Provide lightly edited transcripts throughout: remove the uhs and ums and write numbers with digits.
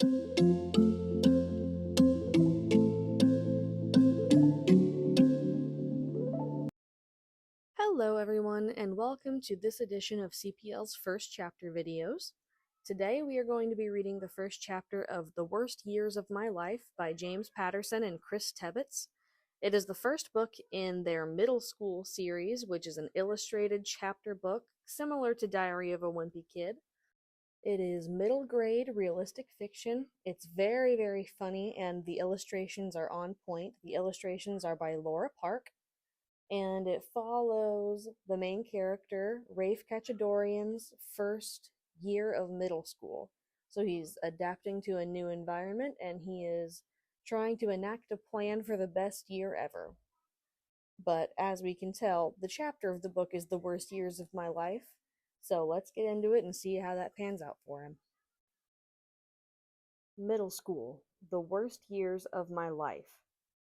Hello everyone, and welcome to this edition of CPL's First Chapter videos. Today we are going to be reading the first chapter of The Worst Years of My Life by James Patterson and Chris Tebbetts. It is the first book in their middle school series, which is an illustrated chapter book similar to Diary of a Wimpy Kid. It is middle grade realistic fiction. It's very, very funny, and the illustrations are on point. The illustrations are by Laura Park, and it follows the main character, Rafe Khatchadorian's first year of middle school. So he's adapting to a new environment, and he is trying to enact a plan for the best year ever. But as we can tell, the chapter of the book is The Worst Years of My Life, so let's get into it and see how that pans out for him. Middle School, The Worst Years of My Life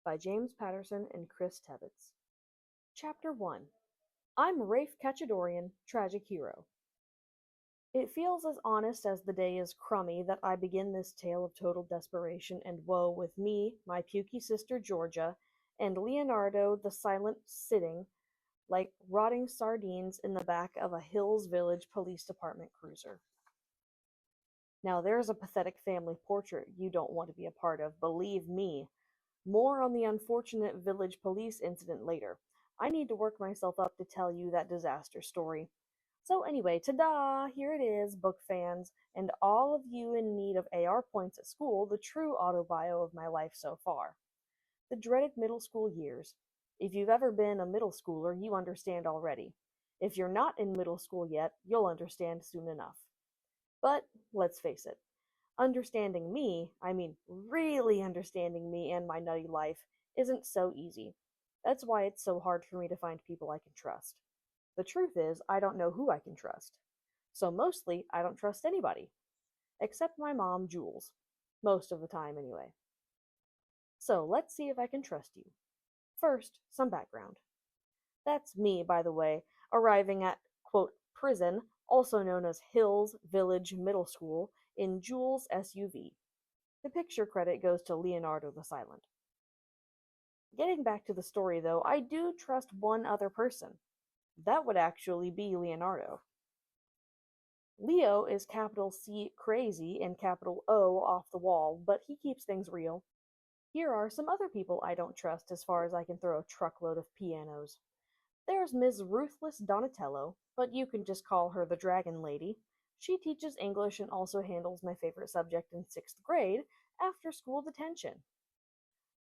by James Patterson and Chris Tebbetts. Chapter 1. I'm Rafe Khatchadorian, Tragic Hero. It feels as honest as the day is crummy that I begin this tale of total desperation and woe with me, my pukey sister Georgia, and Leonardo the Silent sitting like rotting sardines in the back of a Hills Village Police Department cruiser. Now there's a pathetic family portrait you don't want to be a part of, believe me. More on the unfortunate village police incident later. I need to work myself up to tell you that disaster story. So anyway, ta-da! Here it is, book fans, and all of you in need of AR points at school, the true autobio of my life so far. The dreaded middle school years. If you've ever been a middle schooler, you understand already. If you're not in middle school yet, you'll understand soon enough. But, let's face it, understanding me, I mean really understanding me and my nutty life, isn't so easy. That's why it's so hard for me to find people I can trust. The truth is, I don't know who I can trust. So mostly, I don't trust anybody. Except my mom, Jules. Most of the time, anyway. So, let's see if I can trust you. First, some background. That's me, by the way, arriving at, quote, prison, also known as Hills Village Middle School, in Jules' SUV. The picture credit goes to Leonardo the Silent. Getting back to the story, though, I do trust one other person. That would actually be Leonardo. Leo is capital C crazy and capital O off the wall, but he keeps things real. Here are some other people I don't trust as far as I can throw a truckload of pianos. There's Ms. Ruthless Donatello, but you can just call her the Dragon Lady. She teaches English and also handles my favorite subject in 6th grade, after school detention.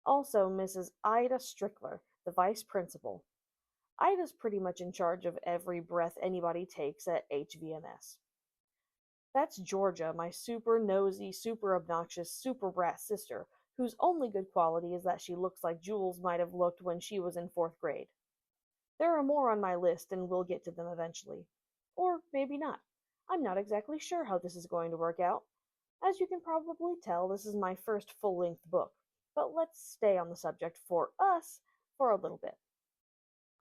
Also Mrs. Ida Strickler, the vice principal. Ida's pretty much in charge of every breath anybody takes at HVMS. That's Georgia, my super nosy, super obnoxious, super brat sister, whose only good quality is that she looks like Jules might have looked when she was in 4th grade. There are more on my list, and we'll get to them eventually. Or maybe not. I'm not exactly sure how this is going to work out. As you can probably tell, this is my first full-length book, but let's stay on the subject for us for a little bit.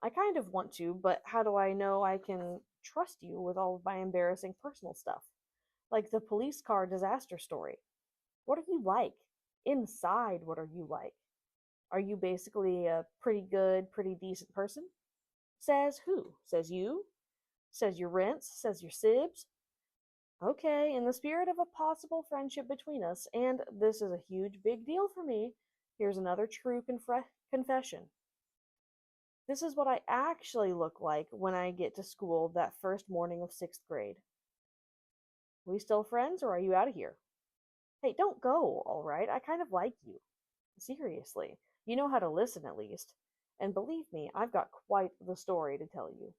I kind of want to, but how do I know I can trust you with all of my embarrassing personal stuff? Like the police car disaster story. What are you like? Inside, what are you like? Are you basically a pretty good, pretty decent person? Says who? Says you? Says your rents? Says your sibs? Okay, in the spirit of a possible friendship between us, and this is a huge big deal for me, here's another true confession. This is what I actually look like when I get to school that first morning of 6th grade. We still friends, or are you out of here? Hey, don't go, alright? I kind of like you. Seriously. You know how to listen, at least. And believe me, I've got quite the story to tell you.